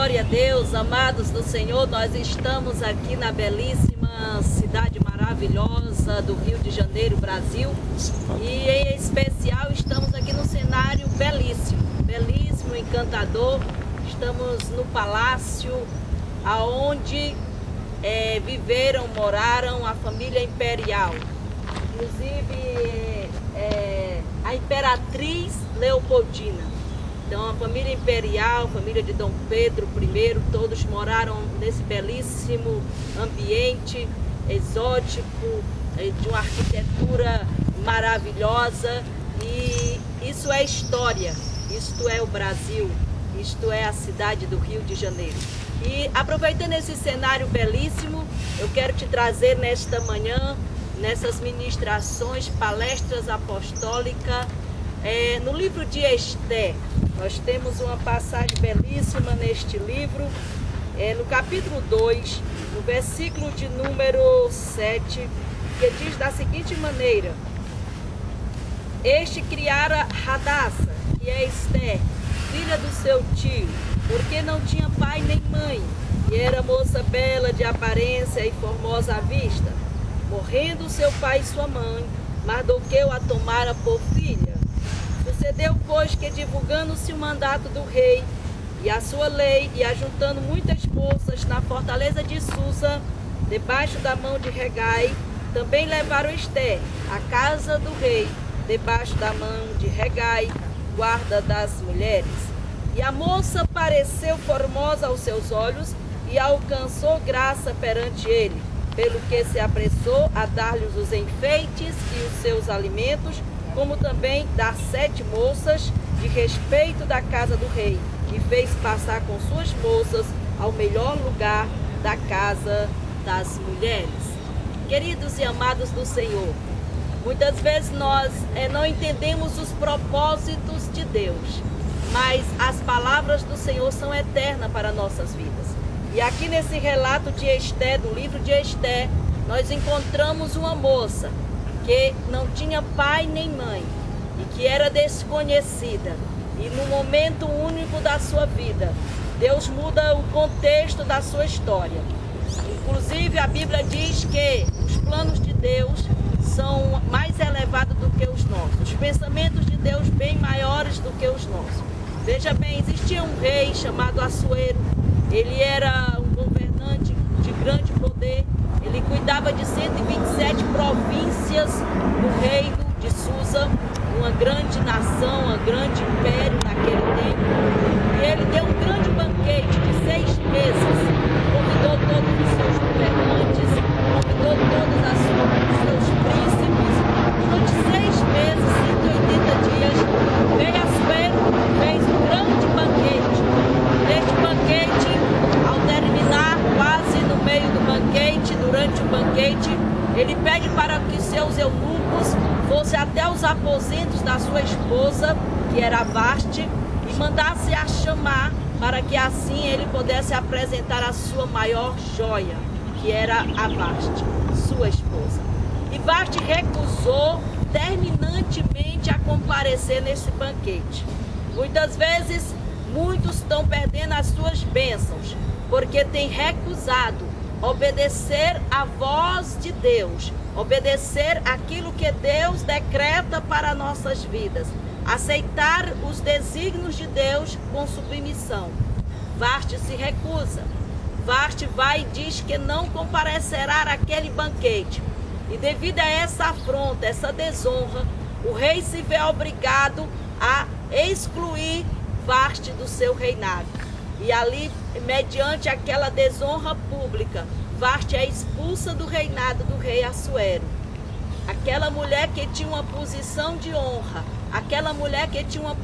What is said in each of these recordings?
Glória a Deus, amados do Senhor, nós estamos aqui na belíssima cidade maravilhosa do Rio de Janeiro, Brasil, e em especial estamos aqui no cenário belíssimo, belíssimo, encantador. Estamos no palácio aonde moraram a família imperial, inclusive a imperatriz Leopoldina. Então a família imperial, a família de Dom Pedro I, todos moraram nesse belíssimo ambiente exótico, de uma arquitetura maravilhosa, e isso é história, isto é o Brasil, isto é a cidade do Rio de Janeiro. E aproveitando esse cenário belíssimo, eu quero te trazer nesta manhã, nessas ministrações, palestras apostólicas, no livro de Esther. Nós temos uma passagem belíssima neste livro, no capítulo 2, no versículo de número 7, que diz da seguinte maneira: Este criara Radassa, que é Esther, filha do seu tio, porque não tinha pai nem mãe, e era moça bela de aparência e formosa à vista. Morrendo seu pai e sua mãe, Mardoqueu a tomara por filha. Sucedeu, pois, que divulgando-se o mandato do rei e a sua lei, e ajuntando muitas moças na fortaleza de Susa, debaixo da mão de Hegai, também levaram Esther à casa do rei, debaixo da mão de Hegai, guarda das mulheres. E a moça pareceu formosa aos seus olhos e alcançou graça perante ele, pelo que se apressou a dar-lhes os enfeites e os seus alimentos, como também das 7 moças de respeito da casa do rei, e fez passar com suas moças ao melhor lugar da casa das mulheres. Queridos e amados do Senhor, muitas vezes nós não entendemos os propósitos de Deus, mas as palavras do Senhor são eternas para nossas vidas. E aqui nesse relato de Esther, do livro de Esther, nós encontramos uma moça que não tinha pai nem mãe e que era desconhecida. E no momento único da sua vida, Deus muda o contexto da sua história. Inclusive a Bíblia diz que os planos de Deus são mais elevados do que os nossos. Os pensamentos de Deus bem maiores do que os nossos. Veja bem, existia um rei chamado Assuero. Ele era um governante de grande poder. Ele cuidava de 127 províncias no reino de Susa, uma grande nação, um grande império naquele tempo. E ele deu um grande banquete de 6 meses, convidou todos os seus governantes, convidou todos os seus príncipes. Durante 6 meses, 180 dias, veio Assuero, fez um grande banquete. Neste banquete, ao terminar, quase no meio do banquete, durante o banquete, ele pede para que seus eunucos fossem até os aposentos da sua esposa, que era Vaste, e mandasse a chamar para que assim ele pudesse apresentar a sua maior joia, que era a Vaste, sua esposa. E Vaste recusou terminantemente a comparecer nesse banquete. Muitas vezes, muitos estão perdendo as suas bênçãos, porque têm recusado obedecer à voz de Deus, obedecer aquilo que Deus decreta para nossas vidas, aceitar os desígnios de Deus com submissão. Vaste se recusa. Vaste vai e diz que não comparecerá àquele banquete. E devido a essa afronta, essa desonra, o rei se vê obrigado a excluir Vaste do seu reinado. E ali, mediante aquela desonra pública, Vaste é expulsa do reinado do rei Assuero. Aquela mulher que tinha uma posição de honra, aquela mulher que tinha uma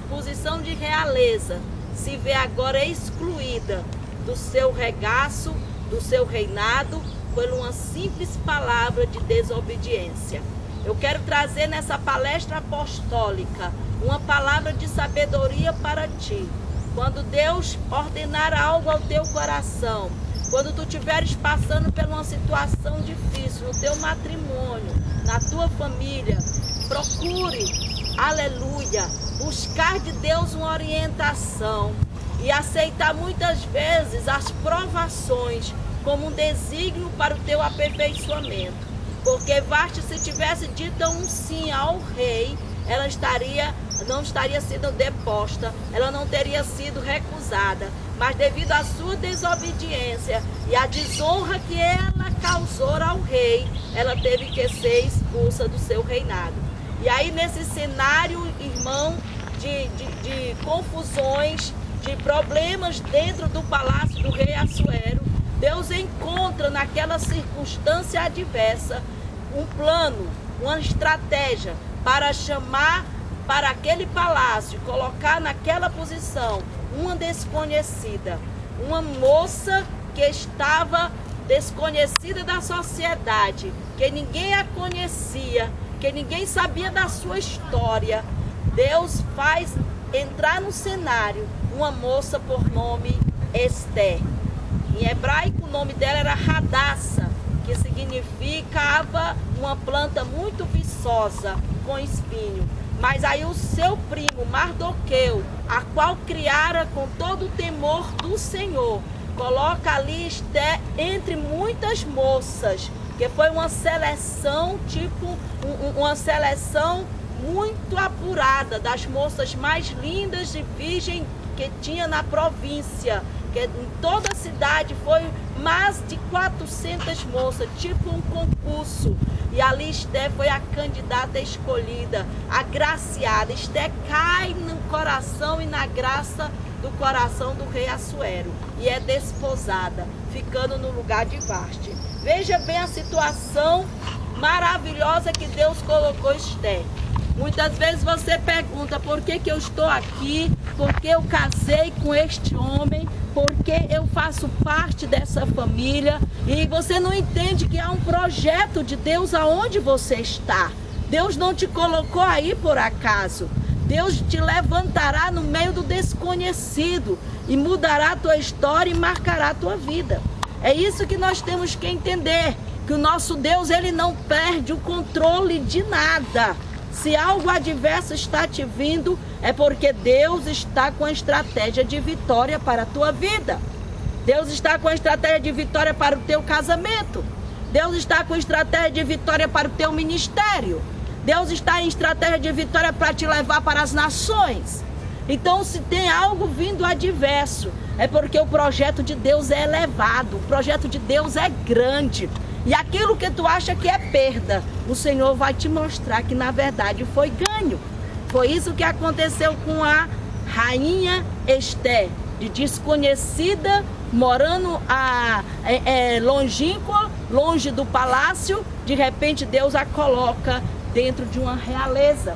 posição de realeza, se vê agora excluída do seu regaço, do seu reinado, por uma simples palavra de desobediência. Eu quero trazer nessa palestra apostólica uma palavra de sabedoria para ti. Quando Deus ordenar algo ao teu coração, quando tu estiveres passando por uma situação difícil no teu matrimônio, na tua família, procure, aleluia, buscar de Deus uma orientação e aceitar muitas vezes as provações como um desígnio para o teu aperfeiçoamento. Porque Vasti, se tivesse dito um sim ao rei, ela não estaria sendo deposta, ela não teria sido recusada. Mas devido à sua desobediência e à desonra que ela causou ao rei, ela teve que ser expulsa do seu reinado. E aí, nesse cenário, irmão, de confusões, de problemas dentro do palácio do rei Assuero, Deus encontra naquela circunstância adversa um plano, uma estratégia para chamar para aquele palácio, colocar naquela posição uma desconhecida, uma moça que estava desconhecida da sociedade, que ninguém a conhecia, que ninguém sabia da sua história. Deus faz entrar no cenário uma moça por nome Esther. Em hebraico o nome dela era Hadassa, que significava uma planta muito viçosa, com espinho. Mas aí o seu primo Mardoqueu, a qual criara com todo o temor do Senhor, coloca ali Esther entre muitas moças, que foi uma seleção, uma seleção muito apurada, das moças mais lindas e virgem que tinha na província, que em toda a cidade foi mais de 400 moças, tipo um concurso. E ali Esther foi a candidata escolhida, agraciada. Esther cai no coração e na graça do coração do rei Assuero e é desposada, ficando no lugar de Vasti. Veja bem a situação maravilhosa que Deus colocou Esther. Muitas vezes você pergunta por que eu estou aqui, por que eu casei com este homem, por que eu faço parte dessa família, e você não entende que há um projeto de Deus aonde você está. Deus não te colocou aí por acaso. Deus te levantará no meio do desconhecido e mudará a tua história e marcará a tua vida. É isso que nós temos que entender, que o nosso Deus, ele não perde o controle de nada. Se algo adverso está te vindo, é porque Deus está com a estratégia de vitória para a tua vida. Deus está com a estratégia de vitória para o teu casamento. Deus está com a estratégia de vitória para o teu ministério. Deus está em estratégia de vitória para te levar para as nações. Então, se tem algo vindo adverso, é porque o projeto de Deus é elevado, o projeto de Deus é grande. E aquilo que tu acha que é perda, o Senhor vai te mostrar que na verdade foi ganho. Foi isso que aconteceu com a rainha Esther, de desconhecida, morando longínqua, longe do palácio. De repente Deus a coloca dentro de uma realeza,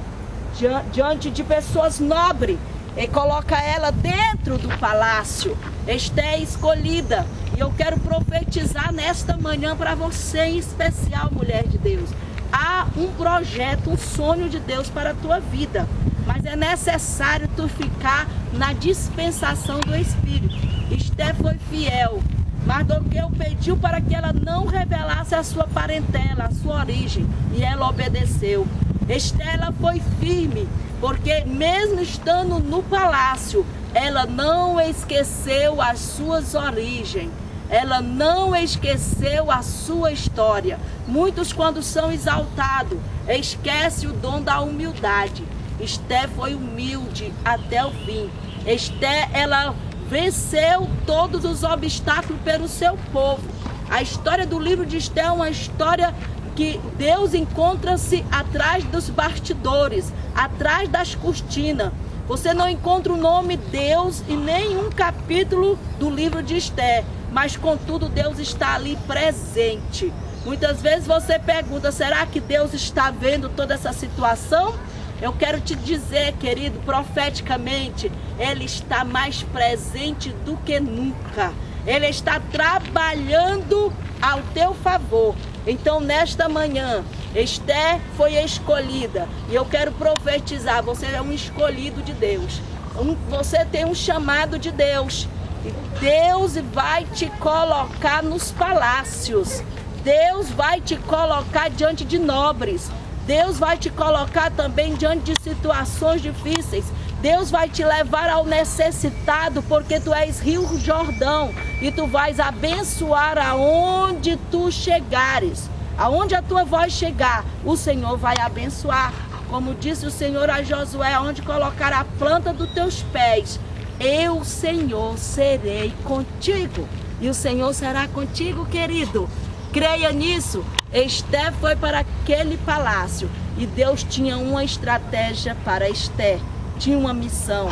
diante de pessoas nobres, e coloca ela dentro do palácio. Esther escolhida. E eu quero profetizar nesta manhã para você, em especial, mulher de Deus. Há um projeto, um sonho de Deus para a tua vida. Mas é necessário tu ficar na dispensação do Espírito. Esther foi fiel. Mardoqueu pediu para que ela não revelasse a sua parentela, a sua origem. E ela obedeceu. Esther, ela foi firme, porque mesmo estando no palácio, ela não esqueceu as suas origens. Ela não esqueceu a sua história. Muitos, quando são exaltados, esquecem o dom da humildade. Esther foi humilde até o fim. Esther, ela venceu todos os obstáculos pelo seu povo. A história do livro de Esther é uma história que Deus encontra-se atrás dos bastidores, atrás das cortinas. Você não encontra o nome Deus em nenhum capítulo do livro de Esther, mas contudo Deus está ali presente. Muitas vezes você pergunta, será que Deus está vendo toda essa situação? Eu quero te dizer, querido, profeticamente, Ele está mais presente do que nunca. Ele está trabalhando ao teu favor. Então, nesta manhã, Esther foi escolhida. E eu quero profetizar, você é um escolhido de Deus. Você tem um chamado de Deus. E Deus vai te colocar nos palácios. Deus vai te colocar diante de nobres. Deus vai te colocar também diante de situações difíceis. Deus vai te levar ao necessitado, porque tu és Rio Jordão e tu vais abençoar aonde tu chegares. Aonde a tua voz chegar, o Senhor vai abençoar. Como disse o Senhor a Josué, aonde colocar a planta dos teus pés, eu, Senhor, serei contigo. E o Senhor será contigo, querido. Creia nisso. Esther foi para aquele palácio e Deus tinha uma estratégia para Esther. Tinha uma missão.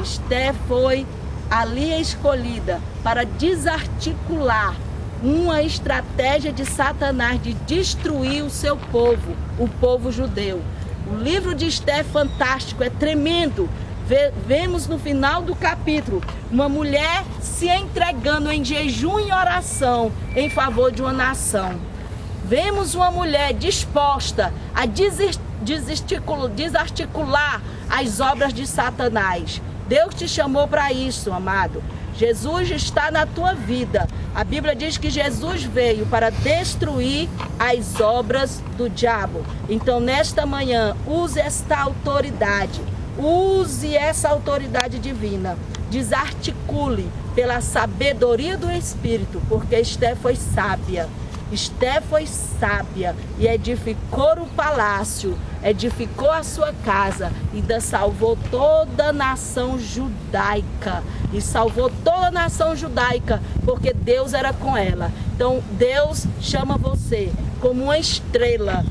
Esther foi ali escolhida para desarticular uma estratégia de Satanás de destruir o seu povo, o povo judeu. O livro de Esther é fantástico, é tremendo. Vemos no final do capítulo uma mulher se entregando em jejum e oração em favor de uma nação. Vemos uma mulher disposta a desarticular as obras de Satanás. Deus te chamou para isso, amado. Jesus está na tua vida. A Bíblia diz que Jesus veio para destruir as obras do diabo. Então, nesta manhã, use esta autoridade. Use essa autoridade divina. Desarticule pela sabedoria do Espírito, porque Esther foi sábia. Esther foi sábia e edificou o palácio, edificou a sua casa e ainda salvou toda a nação judaica. E salvou toda a nação judaica porque Deus era com ela. Então Deus chama você como uma estrela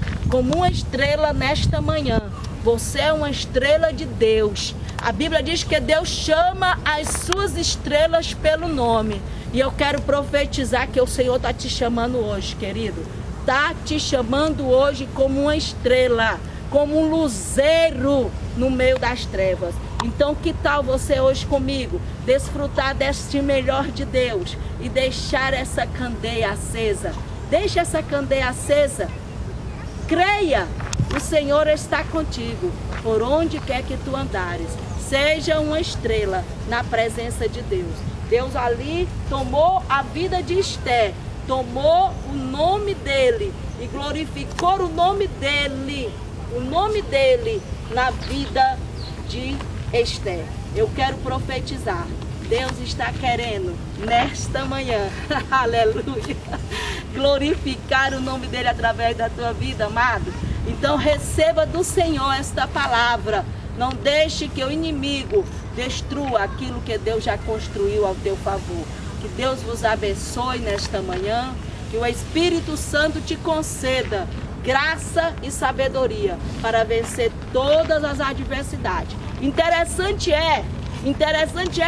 nesta manhã. Você é uma estrela de Deus. A Bíblia diz que Deus chama as suas estrelas pelo nome. E eu quero profetizar que o Senhor está te chamando hoje, querido. Está te chamando hoje como uma estrela, como um luzeiro no meio das trevas. Então, que tal você hoje comigo desfrutar deste melhor de Deus e deixar essa candeia acesa? Deixa essa candeia acesa. Creia, o Senhor está contigo, por onde quer que tu andares. Seja uma estrela na presença de Deus. Deus ali tomou a vida de Esther, tomou o nome dele e glorificou o nome dele na vida de Esther. Eu quero profetizar. Deus está querendo, nesta manhã, aleluia, glorificar o nome dele através da tua vida, amado. Então receba do Senhor esta palavra. Não deixe que o inimigo destrua aquilo que Deus já construiu ao teu favor. Que Deus vos abençoe nesta manhã. Que o Espírito Santo te conceda graça e sabedoria para vencer todas as adversidades. Interessante é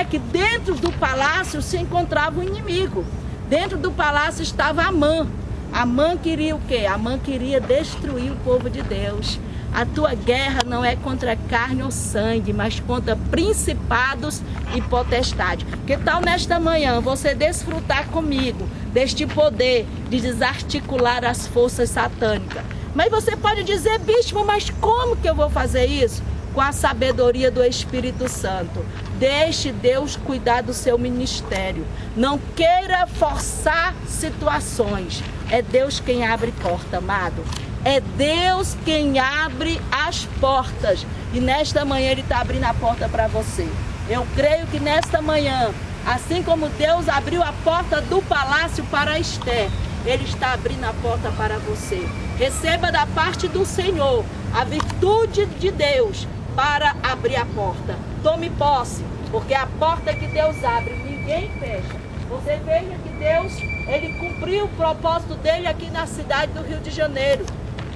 que dentro do palácio se encontrava um inimigo. Dentro do palácio estava Amã. Amã queria o quê? Amã queria destruir o povo de Deus. A tua guerra não é contra carne ou sangue, mas contra principados e potestades. Que tal nesta manhã você desfrutar comigo deste poder de desarticular as forças satânicas? Mas você pode dizer, bispo, mas como que eu vou fazer isso? Com a sabedoria do Espírito Santo. Deixe Deus cuidar do seu ministério. Não queira forçar situações. É Deus quem abre porta, amado. É Deus quem abre as portas. E nesta manhã Ele está abrindo a porta para você. Eu creio que nesta manhã, assim como Deus abriu a porta do palácio para Esther, Ele está abrindo a porta para você. Receba da parte do Senhor a virtude de Deus para abrir a porta. Tome posse, porque a porta que Deus abre, ninguém fecha. Você veja que Deus, Ele cumpriu o propósito dele aqui na cidade do Rio de Janeiro.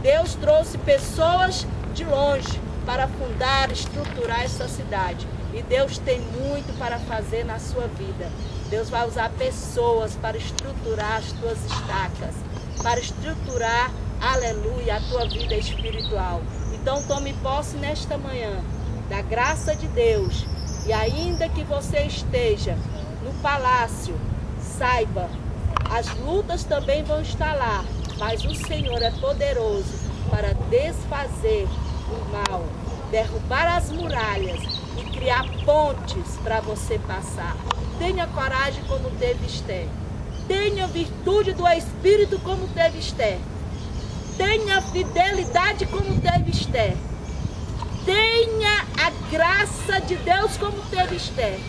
Deus trouxe pessoas de longe para fundar, estruturar essa cidade. E Deus tem muito para fazer na sua vida. Deus vai usar pessoas para estruturar as tuas estacas, para estruturar, aleluia, a tua vida espiritual. Então tome posse nesta manhã da graça de Deus. E ainda que você esteja no palácio, saiba, as lutas também vão estar lá. Mas o Senhor é poderoso para desfazer o mal, derrubar as muralhas e criar pontes para você passar. Tenha coragem como teve Esther. Tenha virtude do Espírito como teve Esther. Tenha fidelidade como teve Esther. Tenha a graça de Deus como teve Esther.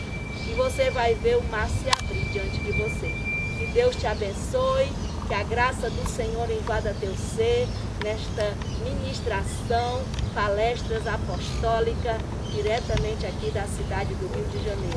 E você vai ver o mar se abrir diante de você. Que Deus te abençoe. Que a graça do Senhor invada teu ser nesta ministração, palestras apostólicas, diretamente aqui da cidade do Rio de Janeiro.